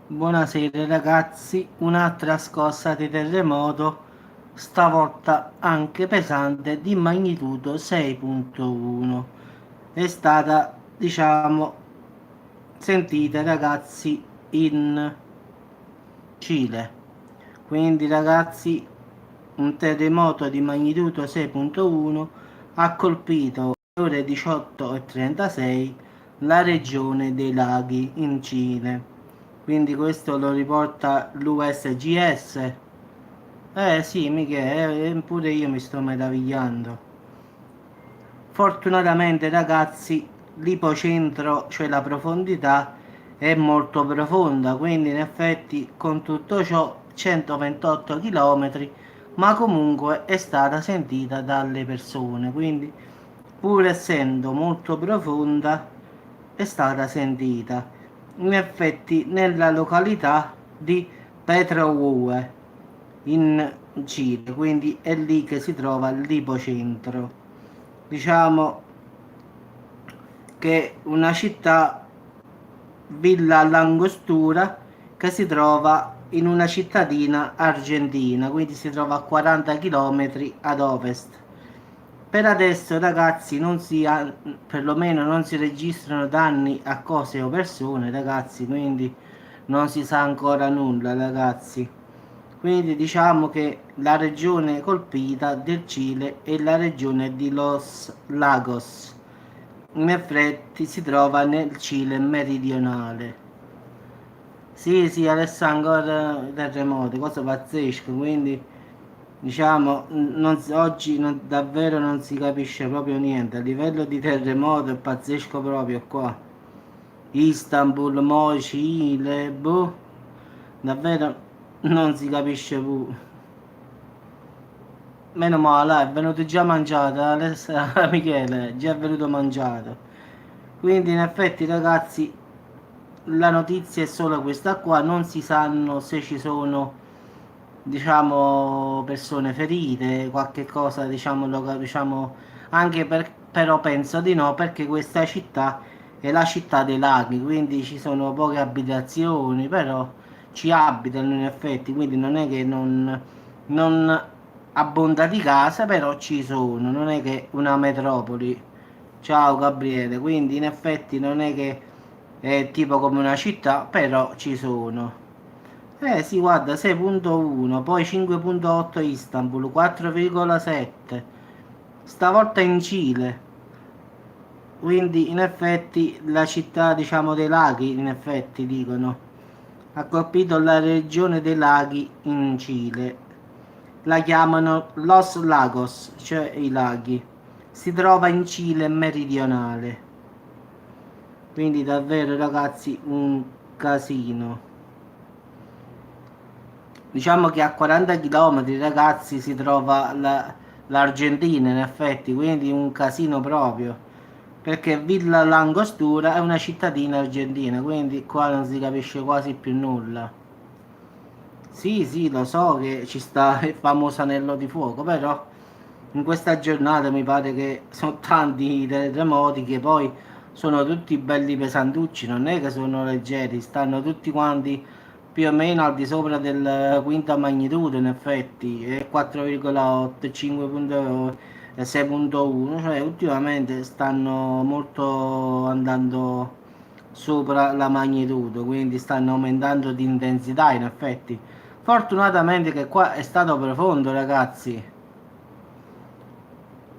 Buonasera ragazzi, un'altra scossa di terremoto, stavolta anche pesante di magnitudo 6.1. È stata, diciamo, sentite ragazzi, in Cile. Quindi ragazzi, un terremoto di magnitudo 6.1 ha colpito alle ore 18:36 la regione dei laghi in Cile. Quindi questo lo riporta l'USGS. Sì, Michele, pure io mi sto meravigliando. Fortunatamente ragazzi, l'ipocentro, cioè la profondità, è molto profonda, quindi in effetti con tutto ciò 128 km, ma comunque è stata sentita dalle persone, quindi pur essendo molto profonda è stata sentita. In effetti nella località di Petrohue in Cile, quindi è lì che si trova l'ipocentro. Diciamo che una città, Villa Langostura, che si trova in una cittadina argentina, quindi si trova a 40 km ad ovest. Per adesso ragazzi non si ha, perlomeno non si registrano danni a cose o persone ragazzi, quindi non si sa ancora nulla ragazzi. Quindi diciamo che la regione colpita del Cile è la regione di Los Lagos. In effetti si trova nel Cile meridionale. Sì, sì, adesso ancora terremoti, cosa pazzesca, quindi diciamo oggi davvero non si capisce proprio niente. A livello di terremoto è pazzesco proprio qua. Istanbul, Mo, Cile, boh, davvero non si capisce più. Meno male, è venuto già mangiato, Michele, già è venuto mangiato. Quindi in effetti ragazzi la notizia è solo questa qua, non si sanno se ci sono diciamo persone ferite, qualche cosa diciamo, diciamo anche però penso di no perché questa città è la città dei laghi, quindi ci sono poche abitazioni, però ci abitano in effetti, quindi non è che non abbonda di casa, però ci sono, non è che una metropoli. Ciao Gabriele, quindi in effetti non è che è tipo come una città, però ci sono. Sì, guarda, 6.1, poi 5.8 Istanbul, 4,7. Stavolta in Cile. Quindi in effetti la città, diciamo, dei laghi, in effetti dicono, ha colpito la regione dei laghi in Cile. La chiamano Los Lagos, cioè i laghi. Si trova in Cile meridionale. Quindi davvero ragazzi un casino. Diciamo che a 40 km ragazzi si trova l'Argentina in effetti, quindi un casino proprio. Perché Villa Langostura è una cittadina argentina, quindi qua non si capisce quasi più nulla. Sì, sì, lo so che ci sta il famoso anello di fuoco, però in questa giornata mi pare che sono tanti i terremoti che poi sono tutti belli pesantucci, non è che sono leggeri, stanno tutti quanti più o meno al di sopra del quinta magnitudo in effetti, e 4,8, 5.6.1, cioè ultimamente stanno molto andando sopra la magnitudo, quindi stanno aumentando di intensità in effetti. Fortunatamente che qua è stato profondo, ragazzi.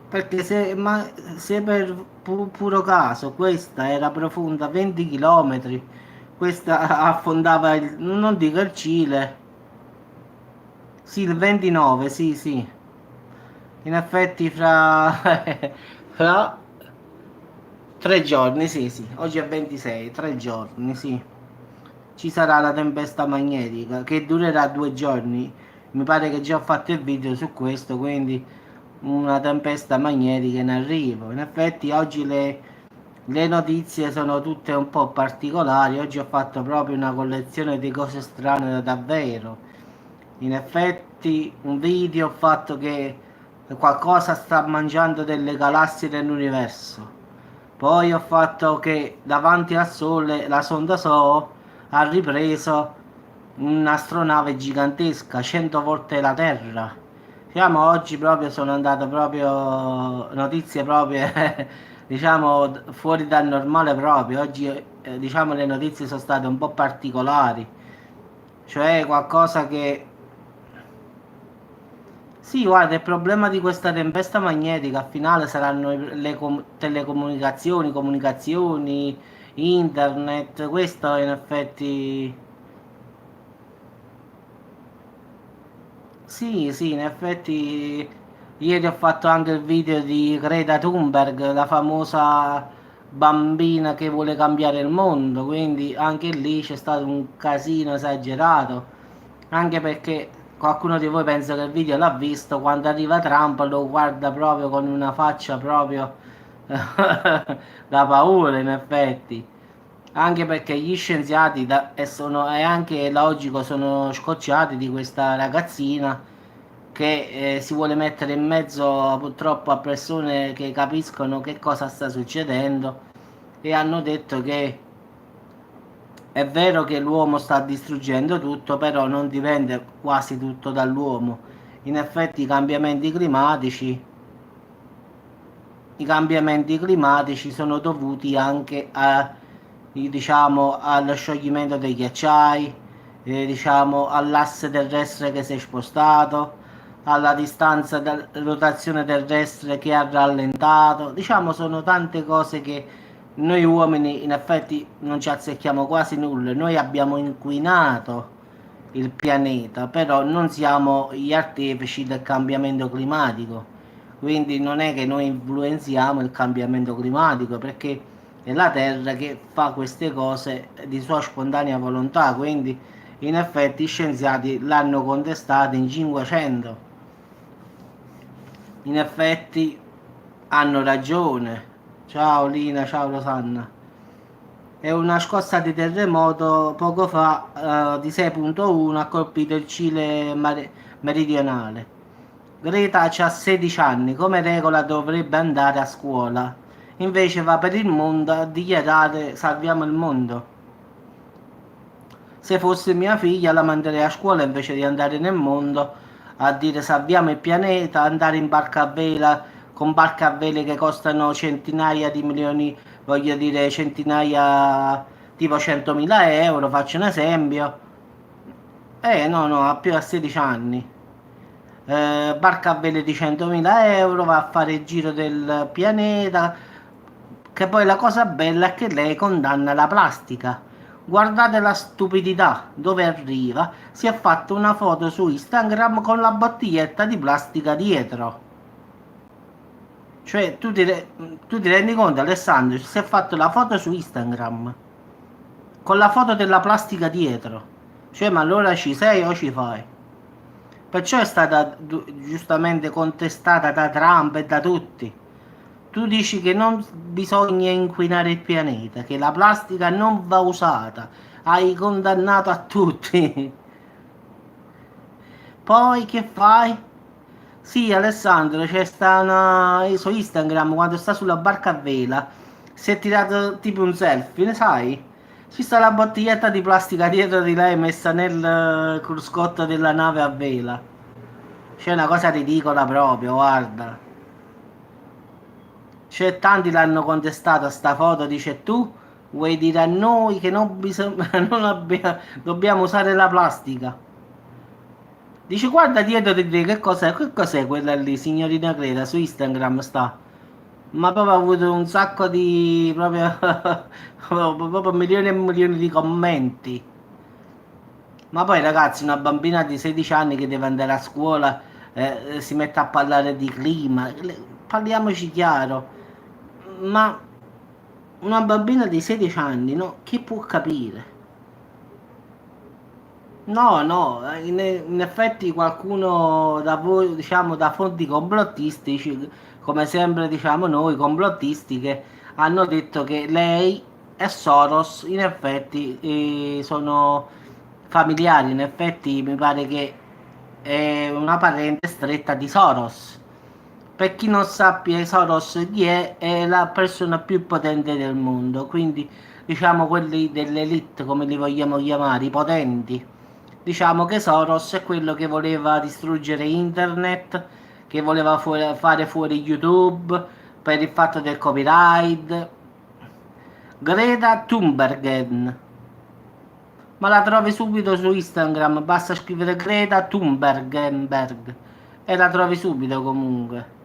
Perché se per puro caso questa era profonda 20 km, questa affondava non dico il Cile, sì, il 29, sì, sì. In effetti fra 3 giorni, sì, sì. Oggi è 26, 3 giorni, sì. Ci sarà la tempesta magnetica che durerà 2 giorni. Mi pare che già ho fatto il video su questo, quindi una tempesta magnetica in arrivo. In effetti oggi le notizie sono tutte un po' particolari. Oggi ho fatto proprio una collezione di cose strane da davvero. In effetti un video ho fatto che qualcosa sta mangiando delle galassie dell'universo. Poi ho fatto che davanti al Sole la sonda SOO ha ripreso un'astronave gigantesca, 100 volte la Terra. Diciamo, oggi proprio sono andato proprio notizie proprio diciamo fuori dal normale proprio. Oggi diciamo le notizie sono state un po' particolari, cioè qualcosa che sì, guarda, il problema di questa tempesta magnetica al finale saranno le telecomunicazioni, comunicazioni, internet, questo in effetti. Sì, sì, in effetti ieri ho fatto anche il video di Greta Thunberg, la famosa bambina che vuole cambiare il mondo, quindi anche lì c'è stato un casino esagerato, anche perché qualcuno di voi pensa che il video l'ha visto, quando arriva Trump lo guarda proprio con una faccia proprio da paura in effetti. Anche perché gli scienziati e anche logico sono scocciati di questa ragazzina che si vuole mettere in mezzo purtroppo a persone che capiscono che cosa sta succedendo e hanno detto che è vero che l'uomo sta distruggendo tutto, però non dipende quasi tutto dall'uomo. In effetti i cambiamenti climatici sono dovuti anche diciamo, allo scioglimento dei ghiacciai, diciamo, all'asse terrestre che si è spostato, alla distanza da rotazione terrestre che ha rallentato. Diciamo, sono tante cose che noi uomini in effetti non ci azzecchiamo quasi nulla. Noi abbiamo inquinato il pianeta, però non siamo gli artefici del cambiamento climatico. Quindi non è che noi influenziamo il cambiamento climatico, perché è la Terra che fa queste cose di sua spontanea volontà. Quindi in effetti i scienziati l'hanno contestato in 500. In effetti hanno ragione. Ciao Lina, ciao Rosanna. E una scossa di terremoto poco fa di 6.1 ha colpito il Cile meridionale. Greta ha 16 anni, come regola dovrebbe andare a scuola. Invece va per il mondo a dichiarare salviamo il mondo. Se fosse mia figlia la manderei a scuola invece di andare nel mondo a dire salviamo il pianeta, andare in barca a vela con barche a vele che costano centinaia di milioni, voglio dire centinaia, tipo 100.000 euro, faccio un esempio. No, no, ha più a 16 anni. Barca a vele di 100.000 euro, va a fare il giro del pianeta, che poi la cosa bella è che lei condanna la plastica. Guardate la stupidità, dove arriva? Si è fatto una foto su Instagram con la bottiglietta di plastica dietro. Cioè, tu ti rendi conto, Alessandro, si è fatto la foto su Instagram con la foto della plastica dietro. Cioè, ma allora ci sei o ci fai? Perciò è stata giustamente contestata da Trump e da tutti. Tu dici che non bisogna inquinare il pianeta, che la plastica non va usata. Hai condannato a tutti. Poi che fai? Sì, Alessandro, c'è sta su Instagram quando sta sulla barca a vela. Si è tirato tipo un selfie, ne sai? Ci sta la bottiglietta di plastica dietro di lei messa nel cruscotto della nave a vela. C'è una cosa ridicola proprio, guarda. C'è tanti l'hanno contestata sta foto, dice tu vuoi dire a noi che non bisogna, non dobbiamo usare la plastica. Dice guarda dietro di te che cos'è quella lì, signorina Greta, su Instagram sta. Ma proprio ha avuto un sacco di proprio, proprio milioni e milioni di commenti. Ma poi ragazzi, una bambina di 16 anni che deve andare a scuola si mette a parlare di clima. Parliamoci chiaro. Ma una bambina di 16 anni, no? Chi può capire? No, no, in effetti qualcuno da voi, diciamo, da fonti complottistici, come sempre diciamo noi, complottisti, che hanno detto che lei e Soros in effetti sono familiari, in effetti mi pare che è una parente stretta di Soros. Per chi non sappia Soros chi è la persona più potente del mondo, quindi diciamo quelli dell'elite, come li vogliamo chiamare, i potenti. Diciamo che Soros è quello che voleva distruggere internet, che voleva fare fuori YouTube per il fatto del copyright. Greta Thunberg, ma la trovi subito su Instagram, basta scrivere Greta Thunberg e la trovi subito comunque.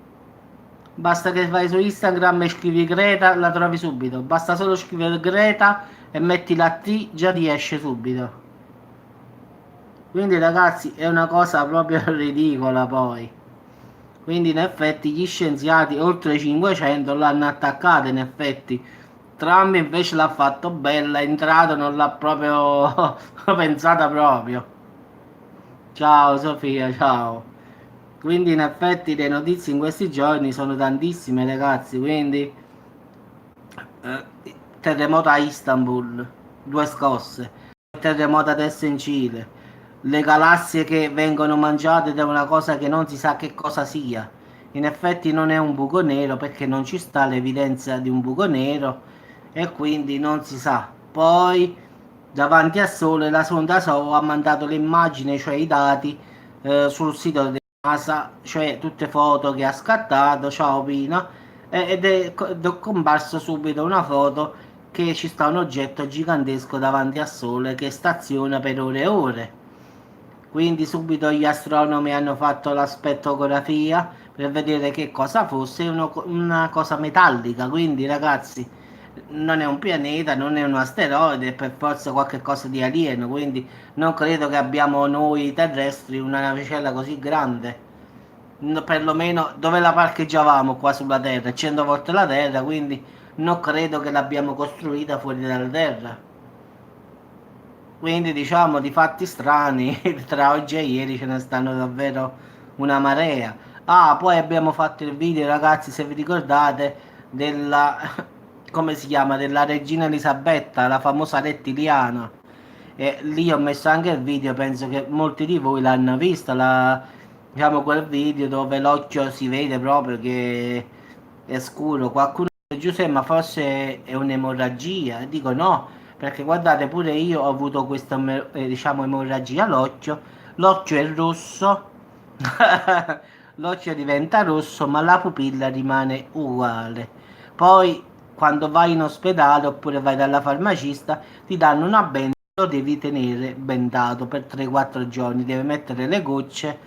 Basta che vai su Instagram e scrivi Greta, la trovi subito. Basta solo scrivere Greta e metti la T, già ti esce subito. Quindi ragazzi è una cosa proprio ridicola poi. Quindi in effetti gli scienziati oltre 500 l'hanno attaccata in effetti. Trump invece l'ha fatto bella, è entrato, non l'ha proprio pensata proprio. Ciao Sofia, ciao. Quindi in effetti le notizie in questi giorni sono tantissime ragazzi, quindi terremoto a Istanbul, due scosse, terremoto adesso in Cile, le galassie che vengono mangiate da una cosa che non si sa che cosa sia. In effetti non è un buco nero perché non ci sta l'evidenza di un buco nero e quindi non si sa. Poi davanti al Sole la sonda SOA ha mandato le immagini, cioè i dati sul sito della NASA, cioè tutte foto che ha scattato, ciao Pina, ed è comparso subito una foto che ci sta un oggetto gigantesco davanti al Sole che staziona per ore e ore. Quindi subito gli astronomi hanno fatto la spettografia per vedere che cosa fosse, una cosa metallica, quindi ragazzi non è un pianeta, non è un asteroide, è per forza qualche cosa di alieno, quindi non credo che abbiamo noi terrestri una navicella così grande. Perlomeno dove la parcheggiavamo qua sulla Terra, 100 volte la Terra, quindi non credo che l'abbiamo costruita fuori dalla Terra. Quindi diciamo di fatti strani, tra oggi e ieri ce ne stanno davvero una marea. Ah, poi abbiamo fatto il video, ragazzi, se vi ricordate, della, come si chiama, della regina Elisabetta, la famosa rettiliana. E lì ho messo anche il video, penso che molti di voi l'hanno vista, diciamo quel video dove l'occhio si vede proprio che è scuro. Qualcuno dice, Giuseppe, ma forse è un'emorragia? E dico no, perché guardate, pure io ho avuto questa, diciamo, emorragia all'occhio. L'occhio è rosso, l'occhio diventa rosso, ma la pupilla rimane uguale. Poi, quando vai in ospedale oppure vai dalla farmacista, ti danno una benda, lo devi tenere bendato per 3-4 giorni, devi mettere le gocce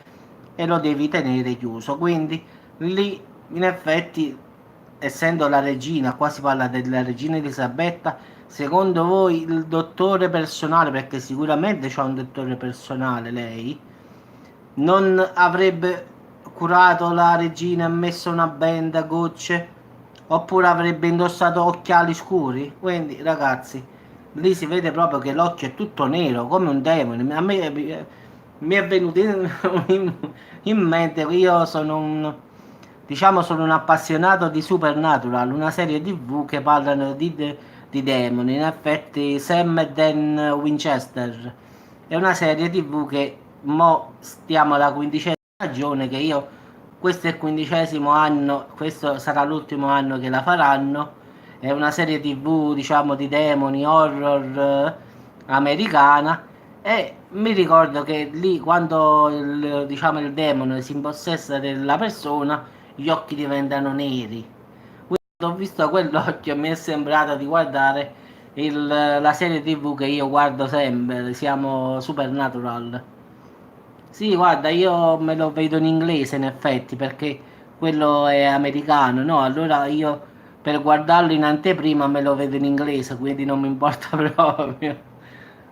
e lo devi tenere chiuso. Quindi lì, in effetti, essendo la regina, qua si parla della regina Elisabetta, secondo voi il dottore personale, perché sicuramente c'è un dottore personale lei, non avrebbe curato la regina e messo una benda, gocce, oppure avrebbe indossato occhiali scuri? Quindi ragazzi, lì si vede proprio che l'occhio è tutto nero, come un demone. A me mi è venuto in mente che io sono diciamo, sono un appassionato di Supernatural, una serie TV che parlano di demoni. In effetti, Sam e Dan Winchester è una serie TV che mo stiamo alla 15ª stagione, che io questo è il 15º anno, questo sarà l'ultimo anno che la faranno. È una serie TV, diciamo, di demoni, horror americana. E mi ricordo che lì quando diciamo, il demone si impossessa della persona, gli occhi diventano neri. Quando ho visto quell'occhio mi è sembrato di guardare la serie TV che io guardo sempre, siamo Supernatural. Sì, guarda, io me lo vedo in inglese in effetti perché quello è americano, no? Allora io per guardarlo in anteprima me lo vedo in inglese, quindi non mi importa proprio.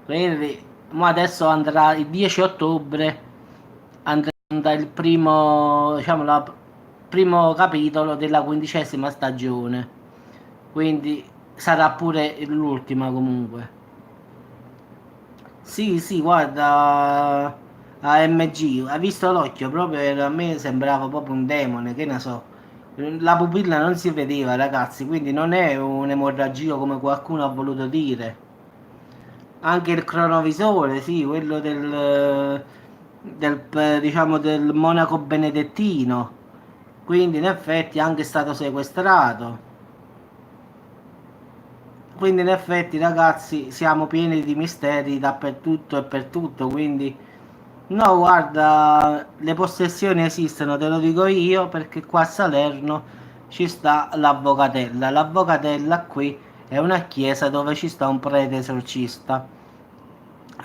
Quindi, ma adesso andrà il 10 ottobre, andrà il primo, diciamo, primo capitolo della 15ª stagione. Quindi sarà pure l'ultima comunque. Sì, sì, guarda, AMG, hai visto l'occhio? Proprio a me sembrava proprio un demone, che ne so. La pupilla non si vedeva, ragazzi, quindi non è un'emorragia come qualcuno ha voluto dire. Anche il cronovisore, sì, quello diciamo, del monaco benedettino. Quindi in effetti è anche stato sequestrato. quindi in effetti ragazzi siamo pieni di misteri dappertutto e per tutto, quindi no, guarda, le possessioni esistono, te lo dico io, perché qua a Salerno ci sta l'Avvocatella. L'Avvocatella qui è una chiesa dove ci sta un prete esorcista.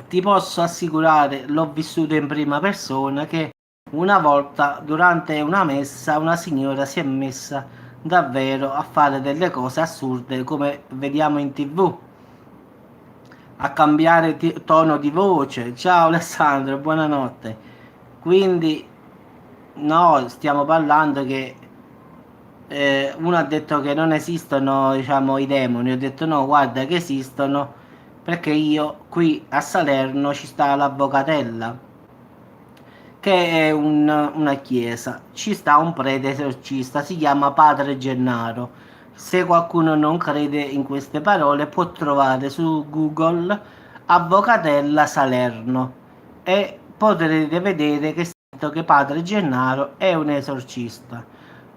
Ti posso assicurare, l'ho vissuto in prima persona, che una volta durante una messa una signora si è messa davvero a fare delle cose assurde come vediamo in TV, a cambiare tono di voce. Ciao Alessandro, buonanotte. Quindi no, stiamo parlando che uno ha detto che non esistono, diciamo, i demoni. Ho detto no, guarda che esistono, perché io qui a Salerno ci sta l'Avvocatella, che è una chiesa. Ci sta un prete esorcista, si chiama Padre Gennaro. Se qualcuno non crede in queste parole, può trovare su Google Avvocatella Salerno e potrete vedere che è scritto che Padre Gennaro è un esorcista.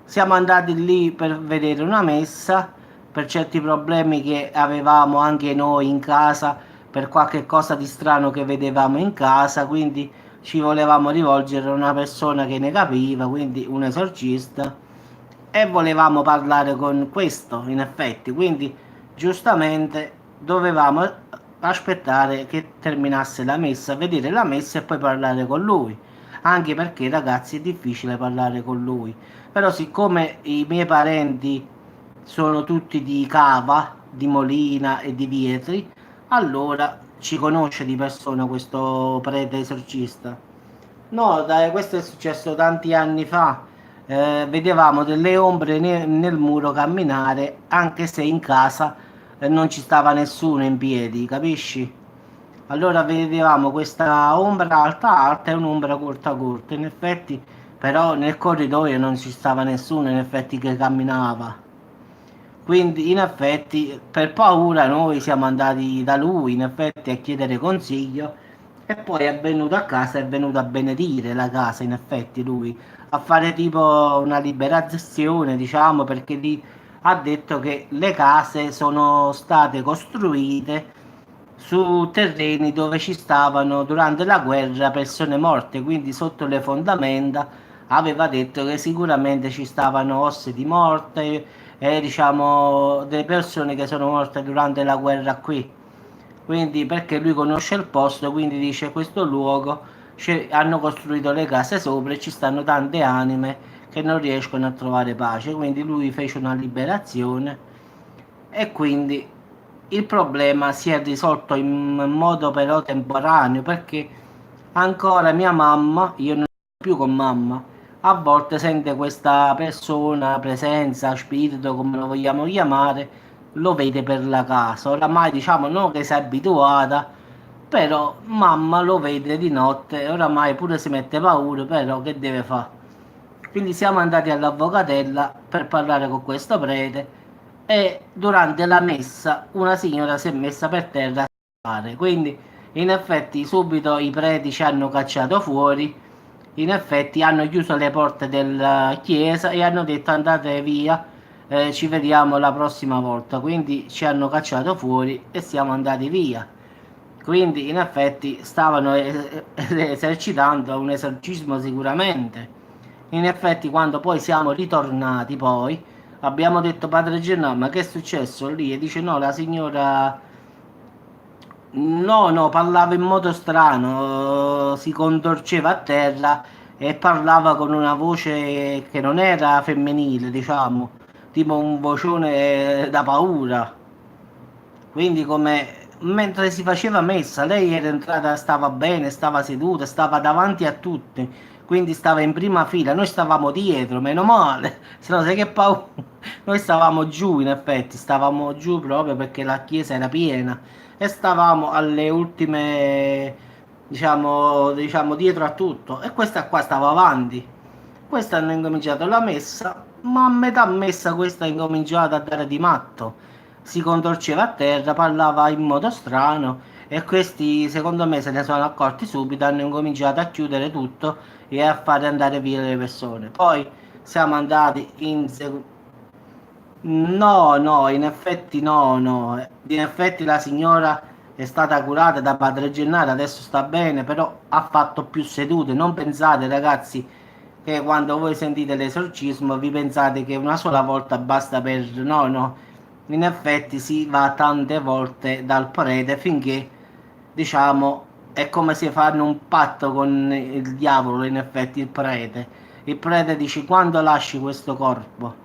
Siamo andati lì per vedere una messa per certi problemi che avevamo anche noi in casa, per qualche cosa di strano che vedevamo in casa, quindi ci volevamo rivolgere a una persona che ne capiva, quindi un esorcista, e volevamo parlare con questo, in effetti, quindi giustamente dovevamo aspettare che terminasse la messa, vedere la messa e poi parlare con lui, anche perché ragazzi è difficile parlare con lui, però siccome i miei parenti sono tutti di Cava, di Molina e di Vietri, allora ci conosce di persona questo prete esorcista. No, dai, questo è successo tanti anni fa. Vedevamo delle ombre nel muro camminare, anche se in casa non ci stava nessuno in piedi, capisci? Allora vedevamo questa ombra alta alta e un'ombra corta corta. In effetti, però nel corridoio non ci stava nessuno, in effetti, che camminava. Quindi in effetti per paura noi siamo andati da lui in effetti a chiedere consiglio e poi è venuto a casa, è venuto a benedire la casa in effetti lui, a fare tipo una liberazione diciamo, perché lì ha detto che le case sono state costruite su terreni dove ci stavano durante la guerra persone morte, quindi sotto le fondamenta aveva detto che sicuramente ci stavano osse di morte e diciamo delle persone che sono morte durante la guerra qui. Quindi perché lui conosce il posto, quindi dice questo luogo hanno costruito le case sopra e ci stanno tante anime che non riescono a trovare pace. Quindi lui fece una liberazione e quindi il problema si è risolto in modo però temporaneo perché ancora mia mamma, io non sono più con mamma, a volte sente questa persona, presenza, spirito, come lo vogliamo chiamare, lo vede per la casa. Oramai diciamo non che si è abituata, però mamma lo vede di notte, oramai pure si mette paura, però che deve fare? Quindi siamo andati all'avvocatella per parlare con questo prete e durante la messa una signora si è messa per terra a sparare. Quindi in effetti subito i preti ci hanno cacciato fuori, in effetti hanno chiuso le porte della chiesa e hanno detto andate via, ci vediamo la prossima volta. Quindi ci hanno cacciato fuori e siamo andati via. Quindi in effetti stavano esercitando un esorcismo sicuramente. In effetti quando poi siamo ritornati poi abbiamo detto Padre Gennaro ma che è successo lì? E dice no, la signora no, no, parlava in modo strano, si contorceva a terra e parlava con una voce che non era femminile, diciamo, tipo un vocione da paura. Quindi come mentre si faceva messa, lei era entrata, stava bene, stava seduta, stava davanti a tutti, quindi stava in prima fila, noi stavamo dietro, meno male, se no sai che paura. Noi stavamo giù in effetti, stavamo giù proprio perché la chiesa era piena e stavamo alle ultime, diciamo dietro a tutto e questa qua stava avanti. Questa hanno incominciato la messa, ma a metà messa questa ha incominciato a dare di matto. Si contorceva a terra, parlava in modo strano e questi secondo me se ne sono accorti subito, hanno incominciato a chiudere tutto e a fare andare via le persone. Poi siamo andati in No, no, in effetti no, no. In effetti la signora è stata curata da Padre Gennaro, adesso sta bene, però ha fatto più sedute. Non pensate, ragazzi, che quando voi sentite l'esorcismo vi pensate che una sola volta basta per... No, no. In effetti si va tante volte dal prete finché, diciamo, è come se fanno un patto con il diavolo, in effetti, il prete. Il prete dice quando lasci questo corpo.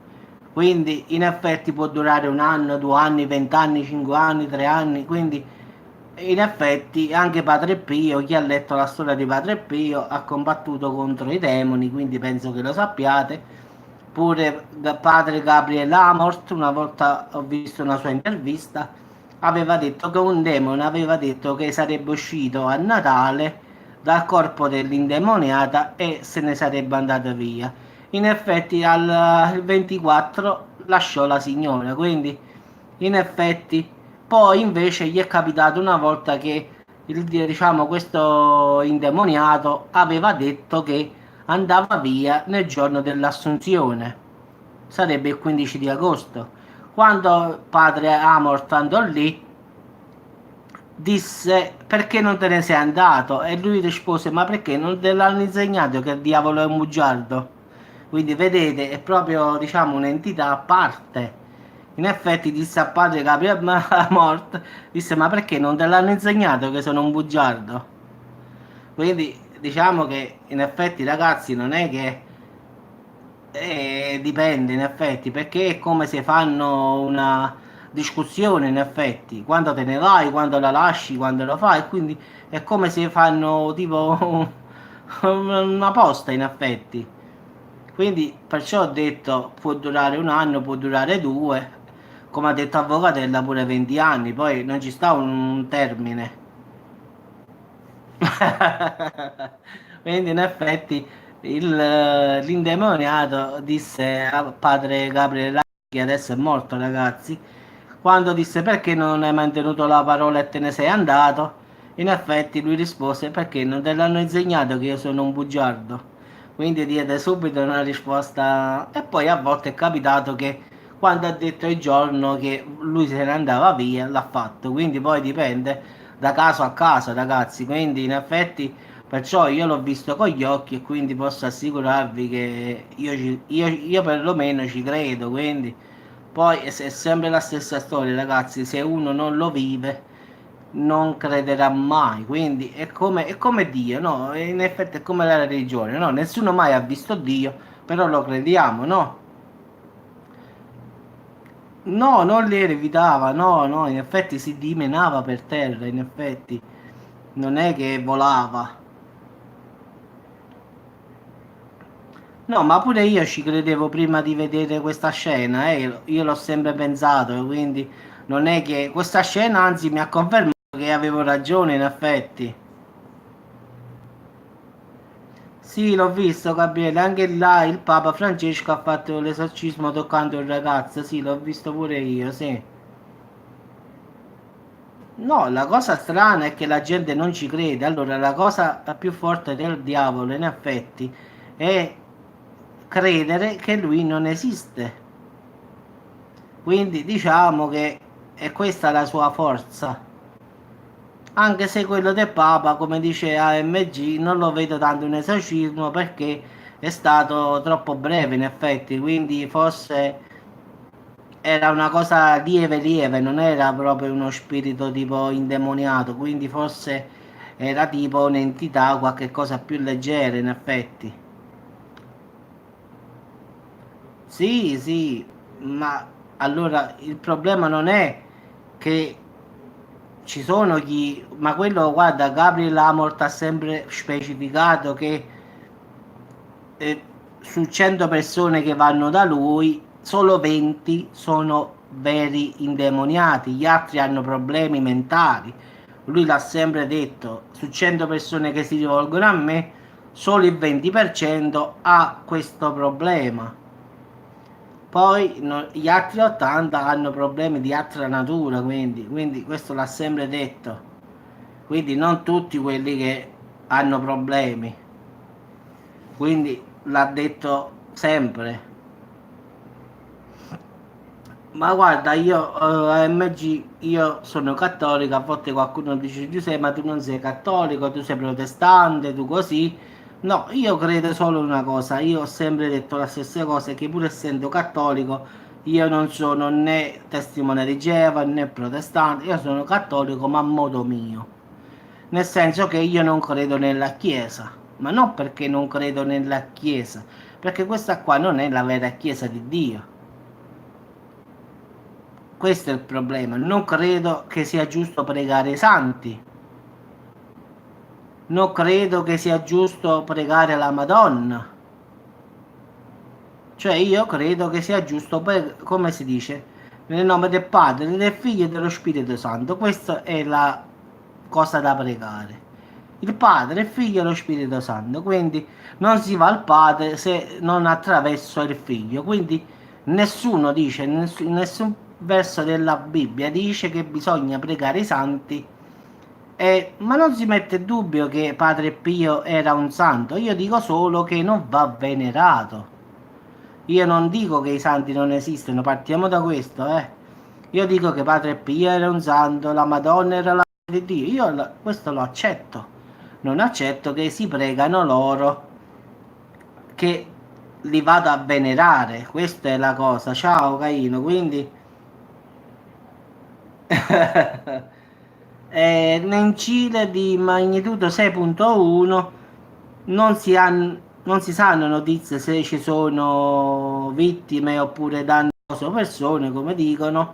Quindi in effetti può durare un anno, 2 anni, 20 anni, 5 anni, 3 anni. Quindi in effetti anche Padre Pio, chi ha letto la storia di Padre Pio, ha combattuto contro i demoni, quindi penso che lo sappiate. Pure Padre Gabriele Amort, una volta ho visto una sua intervista, aveva detto che un demone aveva detto che sarebbe uscito a Natale dal corpo dell'indemoniata e se ne sarebbe andato via. In effetti al 24 lasciò la signora, quindi in effetti poi invece gli è capitato una volta che diciamo, questo indemoniato aveva detto che andava via nel giorno dell'Assunzione, sarebbe il 15 di agosto. Quando padre Amort andò lì, disse perché non te ne sei andato? E lui rispose ma perché non te l'hanno insegnato che il diavolo è un bugiardo? Quindi vedete, è proprio diciamo un'entità a parte. In effetti disse a padre Gabriele Mort, disse ma perché non te l'hanno insegnato che sono un bugiardo? Quindi diciamo che in effetti ragazzi non è che dipende in effetti perché è come se fanno una discussione in effetti quando te ne vai, quando la lasci, quando lo fai, quindi è come se fanno tipo una posta in effetti. Quindi perciò ho detto può durare un anno, può durare due, come ha detto Avvocatella pure 20 anni, poi non ci sta un termine. Quindi in effetti l'indemoniato disse a padre Gabriele, che adesso è morto ragazzi, quando disse perché non hai mantenuto la parola e te ne sei andato, in effetti lui rispose perché non te l'hanno insegnato che io sono un bugiardo. Quindi diede subito una risposta e poi a volte è capitato che quando ha detto il giorno che lui se ne andava via, l'ha fatto. Quindi poi dipende da caso a caso, ragazzi. Quindi in effetti perciò io l'ho visto con gli occhi e quindi posso assicurarvi che io perlomeno ci credo. Quindi poi è sempre la stessa storia, ragazzi. Se uno non lo vive, non crederà mai. Quindi è come Dio, no? E in effetti è come la religione, no? Nessuno mai ha visto Dio, però lo crediamo, no? No, non le evitava, no, no, in effetti si dimenava per terra, in effetti non è che volava. No, ma pure io ci credevo prima di vedere questa scena, io l'ho sempre pensato, quindi non è che questa scena anzi mi ha confermato che avevo ragione, in effetti. Sì, l'ho visto, Gabriele, anche là il Papa Francesco ha fatto l'esorcismo toccando il ragazzo, sì, l'ho visto pure io, sì. No, la cosa strana è che la gente non ci crede. Allora, la cosa più forte del diavolo, in effetti, è credere che lui non esiste. Quindi diciamo che è questa la sua forza. Anche se quello del Papa, come dice AMG, non lo vedo tanto un esorcismo perché è stato troppo breve, in effetti. Quindi forse era una cosa lieve lieve, non era proprio uno spirito tipo indemoniato, quindi forse era tipo un'entità, qualche cosa più leggera in effetti. Sì, sì, ma allora il problema non è che ci sono chi, ma quello guarda, Gabriel Amort ha sempre specificato che eh, su 100 persone che vanno da lui, solo 20 sono veri indemoniati, gli altri hanno problemi mentali. Lui l'ha sempre detto, su 100 persone che si rivolgono a me, solo il 20% ha questo problema. Poi gli altri 80 hanno problemi di altra natura, quindi questo l'ha sempre detto. Quindi non tutti quelli che hanno problemi. Quindi l'ha detto sempre. Ma guarda, io AMG, io sono cattolico, a volte qualcuno dice Giuseppe, ma tu non sei cattolico, tu sei protestante, tu così. No, io credo solo una cosa, io ho sempre detto la stessa cosa, che pur essendo cattolico, io non sono né testimone di Geova né protestante, io sono cattolico ma a modo mio. Nel senso che io non credo nella Chiesa, ma non perché non credo nella Chiesa, perché questa qua non è la vera Chiesa di Dio. Questo è il problema. Non credo che sia giusto pregare i santi. Non credo che sia giusto pregare la Madonna. Cioè io credo che sia giusto, come si dice, nel nome del Padre, del Figlio e dello Spirito Santo. Questa è la cosa da pregare. Il Padre, il Figlio e lo Spirito Santo. Quindi non si va al Padre se non attraverso il Figlio. Quindi nessuno dice, nessun verso della Bibbia dice che bisogna pregare i santi. Ma non si mette in dubbio che Padre Pio era un santo. Io dico solo che non va venerato. Io non dico che i santi non esistono, partiamo da questo, eh. Io dico che Padre Pio era un santo, la Madonna era la di Dio. Questo lo accetto. Non accetto che si pregano loro, che li vado a venerare. Questa è la cosa. Ciao Caino, quindi in Cile di magnitudo 6.1 non si sanno notizie se ci sono vittime oppure danni o persone, come dicono,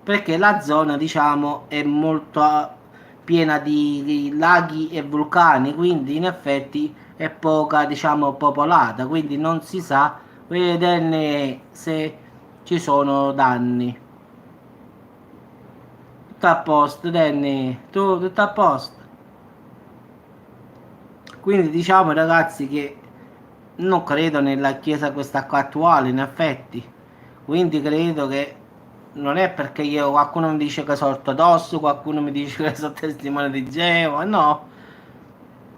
perché la zona, diciamo, è molto piena di laghi e vulcani, quindi in effetti è poca, diciamo, popolata, quindi non si sa vederne se ci sono danni. Tutto a posto, Danny, tu tutto a posto. Quindi diciamo ragazzi che non credo nella chiesa questa qua attuale, in effetti. Quindi credo che non è perché io qualcuno mi dice che sono ortodosso, qualcuno mi dice che sono testimone di Geova, no.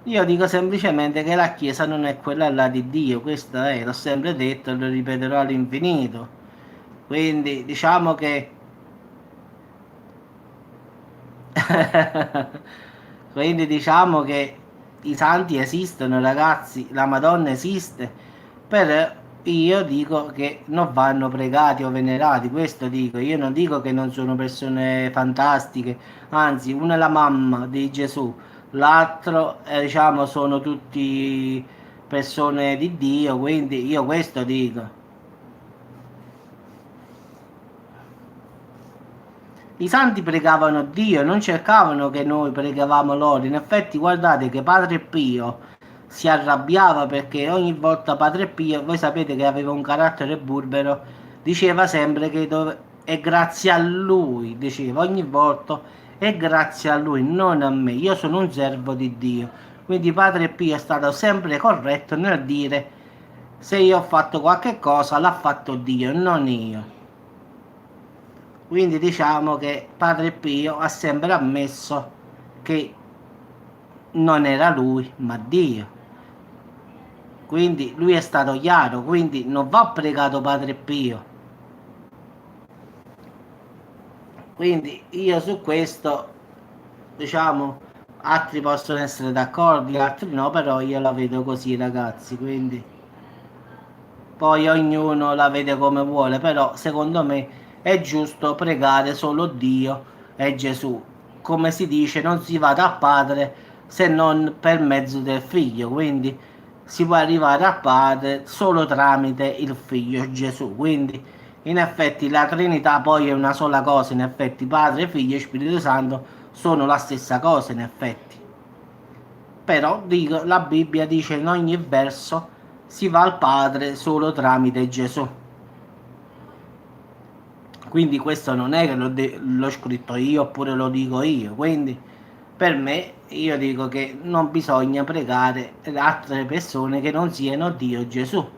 Io dico semplicemente che la chiesa non è quella là di Dio, questo è, l'ho sempre detto e lo ripeterò all'infinito. Quindi diciamo che quindi diciamo che i santi esistono, ragazzi, la Madonna esiste, però io dico che non vanno pregati o venerati, questo dico, io non dico che non sono persone fantastiche, anzi, uno è la mamma di Gesù, l'altro, diciamo, sono tutti persone di Dio, quindi io questo dico. I santi pregavano Dio, non cercavano che noi pregavamo loro. In effetti, guardate che Padre Pio si arrabbiava perché ogni volta Padre Pio, voi sapete che aveva un carattere burbero, diceva sempre che è grazie a lui, diceva ogni volta, è grazie a lui, non a me. Io sono un servo di Dio. Quindi Padre Pio è stato sempre corretto nel dire se io ho fatto qualche cosa l'ha fatto Dio, non io. Quindi diciamo che Padre Pio ha sempre ammesso che non era lui, ma Dio. Quindi lui è stato chiaro, quindi non va pregato Padre Pio. Quindi io su questo, diciamo, altri possono essere d'accordo, altri no, però io la vedo così, ragazzi, quindi poi ognuno la vede come vuole, però secondo me è giusto pregare solo Dio e Gesù. Come si dice, non si va dal Padre se non per mezzo del Figlio, quindi si può arrivare al Padre solo tramite il Figlio Gesù. Quindi in effetti la Trinità poi è una sola cosa, in effetti Padre, Figlio e Spirito Santo sono la stessa cosa, in effetti. Però dico, la Bibbia dice in ogni verso si va al Padre solo tramite Gesù. Quindi questo non è che l'ho scritto io oppure lo dico io. Quindi per me io dico che non bisogna pregare altre persone che non siano Dio Gesù.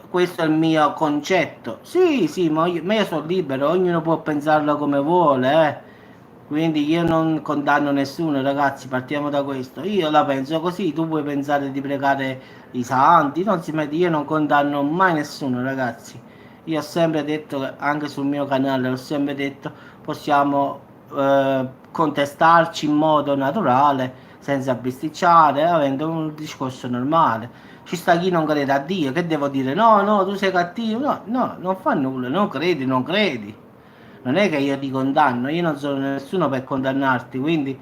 Questo è il mio concetto. Sì, sì, ma io sono libero, ognuno può pensarlo come vuole, eh. Quindi io non condanno nessuno, ragazzi, partiamo da questo. Io la penso così, tu puoi pensare di pregare i santi, non si mette, io non condanno mai nessuno, ragazzi. Io ho sempre detto, anche sul mio canale, ho sempre detto, possiamo contestarci in modo naturale, senza bisticciare, avendo un discorso normale. Ci sta chi non crede a Dio, che devo dire? No, no, tu sei cattivo. No, no, non fa nulla, non credi, non credi. Non è che io ti condanno, io non sono nessuno per condannarti, quindi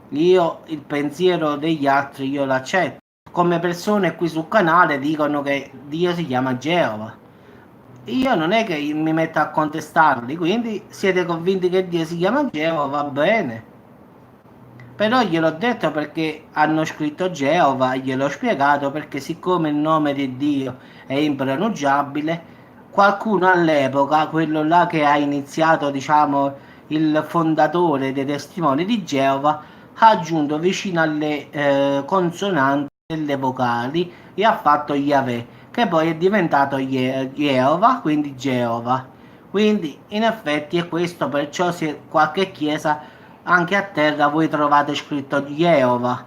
io il pensiero degli altri io l'accetto. Come persone qui sul canale dicono che Dio si chiama Geova. Io non è che mi metto a contestarli, quindi siete convinti che Dio si chiama Geova, va bene. Però gliel'ho detto perché hanno scritto Geova, gliel'ho spiegato perché siccome il nome di Dio è impronunciabile, qualcuno all'epoca, quello là che ha iniziato, diciamo, il fondatore dei testimoni di Geova, ha aggiunto vicino alle consonanti delle vocali e ha fatto Yahweh, che poi è diventato Jehovah, quindi Geova. Quindi in effetti è questo, perciò se qualche chiesa anche a terra voi trovate scritto Jehovah,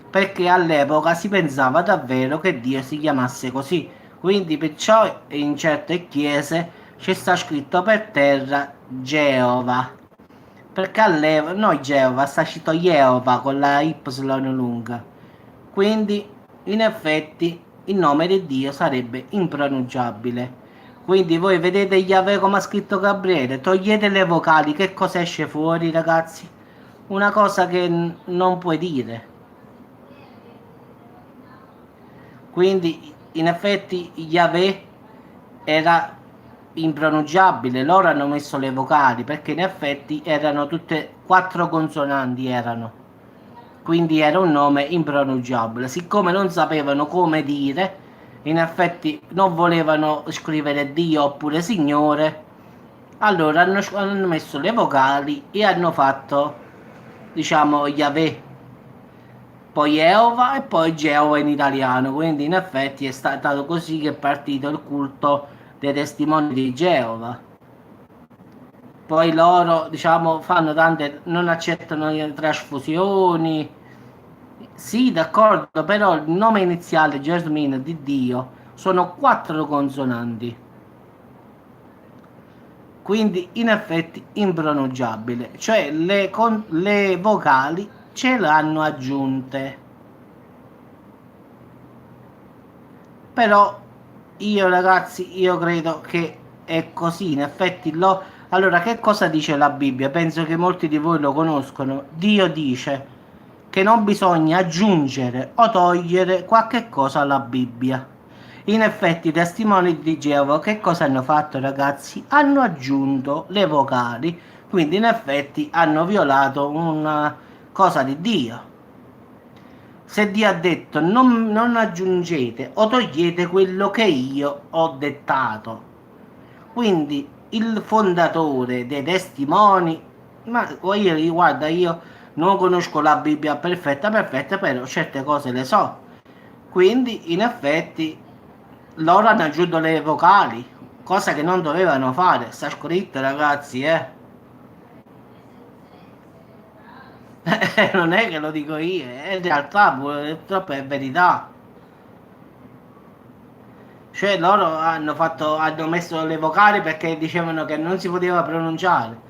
perché all'epoca si pensava davvero che Dio si chiamasse così. Quindi perciò in certe chiese ci sta scritto per terra Geova. Perché all'epoca, no Geova, sta scritto Jehovah con la Y lunga. Quindi in effetti il nome di Dio sarebbe impronunciabile. Quindi voi vedete Yahweh come ha scritto Gabriele, togliete le vocali, che cosa esce fuori ragazzi? Una cosa che non puoi dire. Quindi in effetti Yahweh era impronunciabile, loro hanno messo le vocali perché in effetti erano tutte quattro consonanti erano. Quindi era un nome impronunciabile. Siccome non sapevano come dire, in effetti non volevano scrivere Dio oppure Signore, allora hanno messo le vocali e hanno fatto, diciamo, Yahweh, poi Jehovah e poi Geova in italiano. Quindi in effetti è stato così che è partito il culto dei testimoni di Geova. Poi loro, diciamo, fanno tante, non accettano le trasfusioni. Sì, d'accordo, però il nome iniziale Jasmine di Dio sono quattro consonanti, quindi in effetti impronunciabile, cioè le vocali ce l'hanno aggiunte. Però io ragazzi, io credo che è così, in effetti lo... Allora, che cosa dice la Bibbia? Penso che molti di voi lo conoscono. Dio dice che non bisogna aggiungere o togliere qualche cosa alla Bibbia. In effetti i testimoni di Geova che cosa hanno fatto ragazzi? Hanno aggiunto le vocali, quindi in effetti hanno violato una cosa di Dio. Se Dio ha detto non aggiungete o togliete quello che io ho dettato. Quindi il fondatore dei testimoni, ma io, guarda, io non conosco la Bibbia perfetta, però certe cose le so. Quindi in effetti loro hanno aggiunto le vocali, cosa che non dovevano fare. Sta scritto ragazzi, eh. Non è che lo dico io, in realtà purtroppo è verità. Cioè loro hanno messo le vocali perché dicevano che non si poteva pronunciare.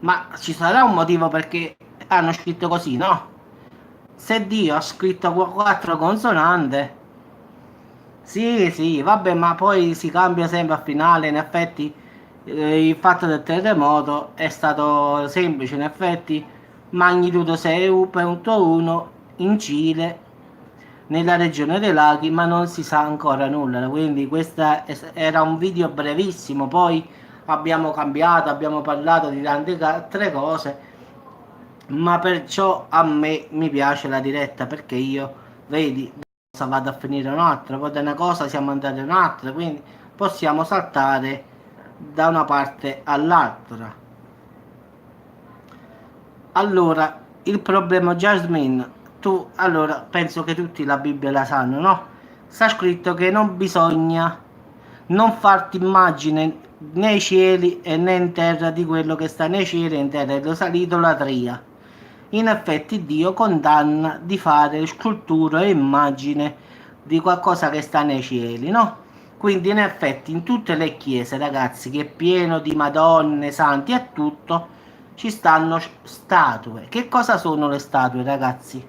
Ma ci sarà un motivo perché hanno scritto così, no? Se Dio ha scritto quattro consonanti, sì, sì, vabbè, ma poi si cambia sempre al finale. In effetti, il fatto del terremoto è stato semplice. In effetti, magnitudo 6.1 in Cile, nella regione dei laghi, ma non si sa ancora nulla. Quindi, questo era un video brevissimo. Poi abbiamo cambiato, abbiamo parlato di tante altre cose. Ma perciò a me mi piace la diretta perché io, vedi, cosa vado a finire un'altra, poi da una cosa siamo andati a un'altra, quindi possiamo saltare da una parte all'altra. Allora, il problema Jasmine, tu, allora, penso che tutti la Bibbia la sanno, no? Sta scritto che non bisogna non farti immagine né ai cieli e né in terra di quello che sta nei cieli e in terra, l'idolatria. In effetti Dio condanna di fare scultura e immagine di qualcosa che sta nei cieli, no? Quindi in effetti in tutte le chiese, ragazzi, che è pieno di madonne, santi e tutto, ci stanno statue. Che cosa sono le statue, ragazzi?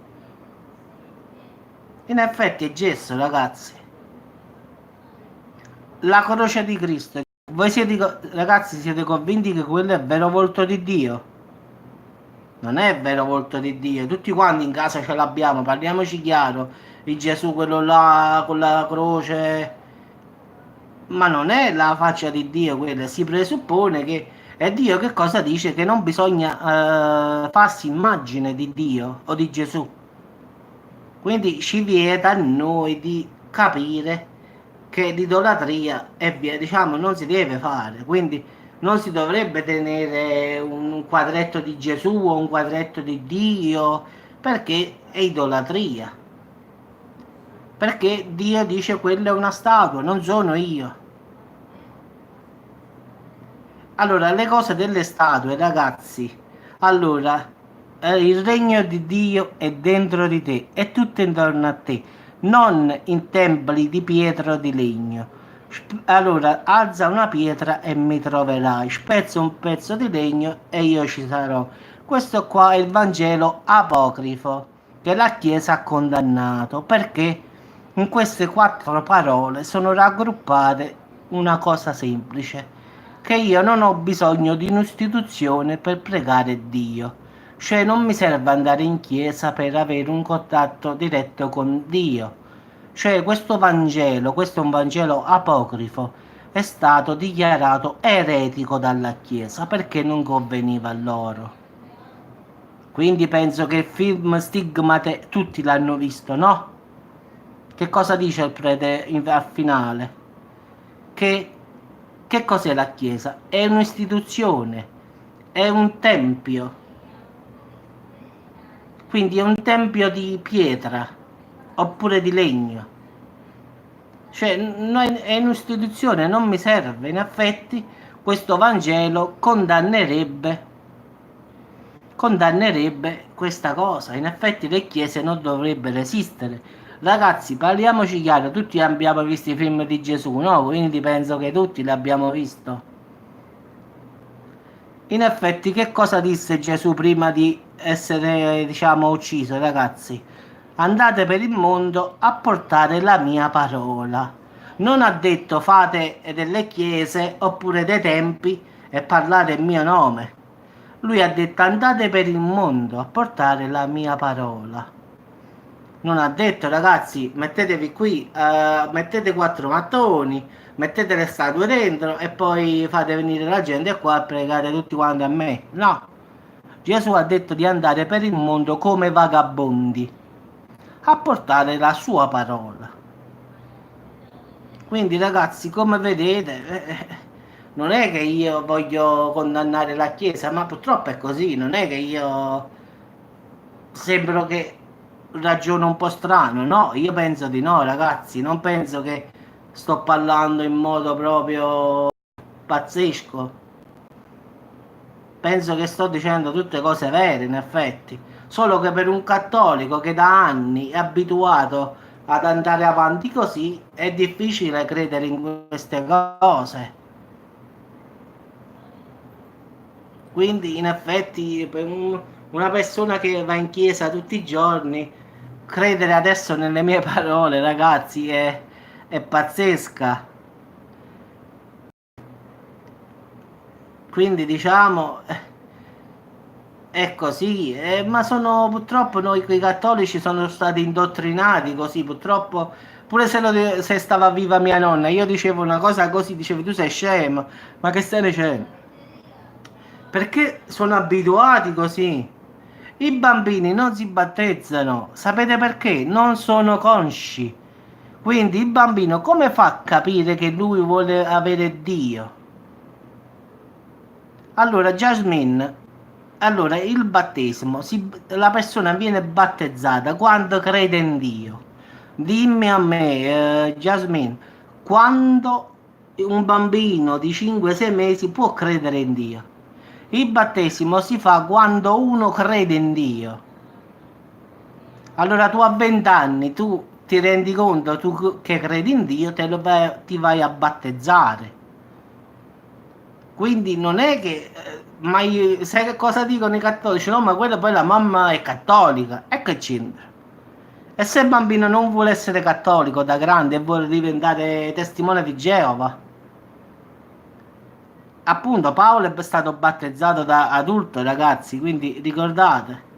In effetti è gesso, ragazzi. La croce di Cristo. Voi siete, ragazzi, siete convinti che quello è il vero volto di Dio? Non è il vero volto di Dio. Tutti quanti in casa ce l'abbiamo, parliamoci chiaro. Il Gesù, quello là con la croce. Ma non è la faccia di Dio quella. Si presuppone che è Dio che cosa dice? Che non bisogna farsi immagine di Dio o di Gesù. Quindi ci vieta a noi di capire che l'idolatria è via, diciamo, non si deve fare. Quindi non si dovrebbe tenere un quadretto di Gesù o un quadretto di Dio, perché è idolatria. Perché Dio dice quella è una statua, non sono io. Allora, le cose delle statue, ragazzi. Allora, il regno di Dio è dentro di te, è tutto intorno a te, non in templi di pietra o di legno. Allora, alza una pietra e mi troverai, spezza un pezzo di legno e io ci sarò. Questo qua è il Vangelo apocrifo che la Chiesa ha condannato perché in queste quattro parole sono raggruppate una cosa semplice, che io non ho bisogno di un'istituzione per pregare Dio. Cioè non mi serve andare in chiesa per avere un contatto diretto con Dio. Cioè questo è un Vangelo apocrifo, è stato dichiarato eretico dalla Chiesa perché non conveniva a loro. Quindi penso che il film Stigmate tutti l'hanno visto, no? Che cosa dice il prete al finale? Che cos'è la Chiesa? È un'istituzione, è un tempio, quindi è un tempio di pietra oppure di legno. Cioè, è un'istituzione, non mi serve. In effetti, questo Vangelo condannerebbe questa cosa. In effetti, le chiese non dovrebbero esistere. Ragazzi, parliamoci chiaro, tutti abbiamo visto i film di Gesù, no? Quindi penso che tutti l'abbiamo visto. In effetti, che cosa disse Gesù prima di essere, diciamo, ucciso, ragazzi? Andate per il mondo a portare la mia parola. Non ha detto fate delle chiese oppure dei tempi e parlate il mio nome. Lui ha detto andate per il mondo a portare la mia parola. Non ha detto ragazzi mettetevi qui, mettete quattro mattoni, mettete le statue dentro e poi fate venire la gente qua e pregate tutti quanti a me. No, Gesù ha detto di andare per il mondo come vagabondi a portare la sua parola. Quindi ragazzi, come vedete, non è che io voglio condannare la Chiesa, ma purtroppo è così, non è che io sembro che ragiono un po' strano, no? Io penso di no, ragazzi, non penso che sto parlando in modo proprio pazzesco. Penso che sto dicendo tutte cose vere, in effetti. Solo che per un cattolico che da anni è abituato ad andare avanti così, è difficile credere in queste cose. Quindi, in effetti, per una persona che va in chiesa tutti i giorni, credere adesso nelle mie parole, ragazzi, è pazzesca. Quindi, diciamo, è così. Ma sono purtroppo noi qui cattolici sono stati indottrinati così. Purtroppo, pure se stava viva mia nonna, io dicevo una cosa così, dicevi tu sei scemo, ma che stai dicendo? Perché sono abituati così. I bambini non si battezzano, sapete perché? Non sono consci. Quindi il bambino come fa a capire che lui vuole avere Dio? Allora, Jasmine, allora il battesimo, la persona viene battezzata quando crede in Dio. Dimmi a me, Jasmine, quando un bambino di 5-6 mesi può credere in Dio? Il battesimo si fa quando uno crede in Dio. Allora tu a 20 anni, tu ti rendi conto, tu che credi in Dio, ti vai a battezzare. Quindi non è che, sai che cosa dicono i cattolici? No, ma quella poi la mamma è cattolica. E che c'entra? E se il bambino non vuole essere cattolico da grande e vuole diventare testimone di Geova? Appunto, Paolo è stato battezzato da adulto, ragazzi, quindi ricordate.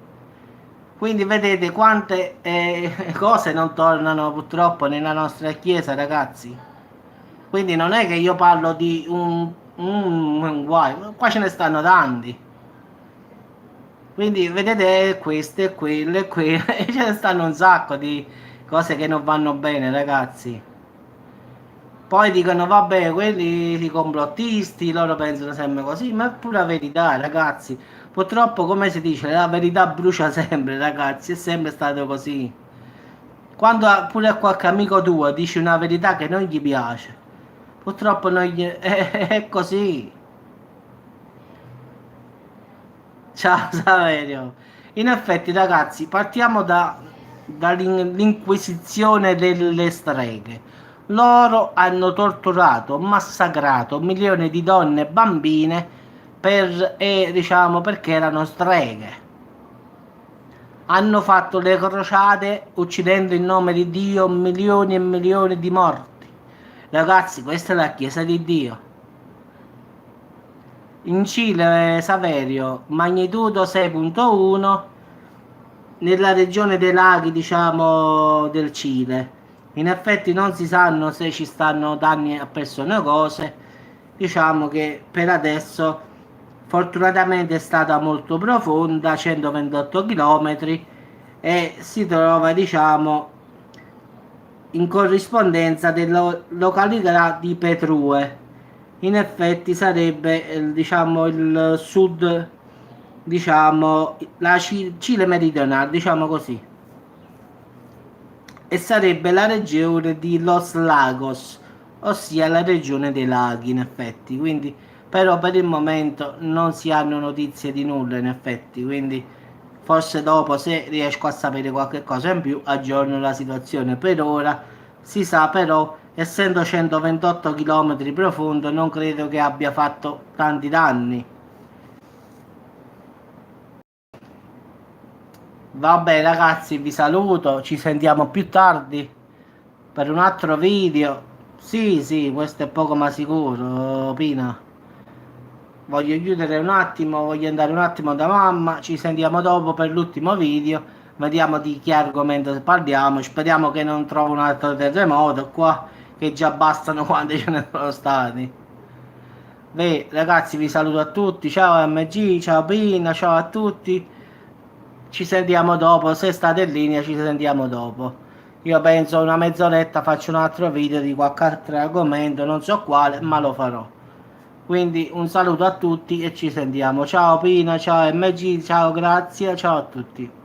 Quindi vedete quante cose non tornano purtroppo nella nostra chiesa, ragazzi. Quindi non è che io parlo di un guai, qua ce ne stanno tanti. Quindi vedete queste e quelle e quelle, e ce ne stanno un sacco di cose che non vanno bene, ragazzi. Poi dicono, vabbè, quelli i complottisti, loro pensano sempre così, ma è pura verità, ragazzi. Purtroppo, come si dice, la verità brucia sempre, ragazzi, è sempre stato così. Quando pure a qualche amico tuo dici una verità che non gli piace, purtroppo non gli... è così. Ciao Saverio. In effetti, ragazzi, partiamo dall'inquisizione delle streghe. Loro hanno torturato, massacrato milioni di donne e bambine diciamo, perché erano streghe. Hanno fatto le crociate uccidendo in nome di Dio milioni e milioni di morti. Ragazzi, questa è la Chiesa di Dio. In Cile, Saverio, magnitudo 6.1 nella regione dei laghi, diciamo, del Cile. In effetti non si sanno se ci stanno danni a persone o cose. Diciamo che per adesso fortunatamente è stata molto profonda, 128 km, e si trova, diciamo, in corrispondenza della località di Petrue. In effetti sarebbe diciamo il sud, diciamo la Cile meridionale, diciamo così, e sarebbe la regione di Los Lagos, ossia la regione dei laghi, in effetti. Quindi però per il momento non si hanno notizie di nulla, in effetti, quindi forse dopo, se riesco a sapere qualche cosa in più, aggiorno la situazione. Per ora si sa però, essendo 128 km profondo, non credo che abbia fatto tanti danni. Vabbè ragazzi, vi saluto, ci sentiamo più tardi per un altro video. Sì, sì, questo è poco ma sicuro, Pina. Voglio chiudere un attimo, voglio andare un attimo da mamma, ci sentiamo dopo per l'ultimo video, vediamo di che argomento parliamo, speriamo che non trovo un altro terremoto qua, che già bastano quando ce ne sono stati. Beh, ragazzi, vi saluto a tutti, ciao MG, ciao Pina, ciao a tutti, ci sentiamo dopo, se state in linea ci sentiamo dopo. Io penso una mezz'oretta faccio un altro video di qualche altro argomento, non so quale, ma lo farò. Quindi un saluto a tutti e ci sentiamo. Ciao Pina, ciao MG, ciao, grazie, ciao a tutti.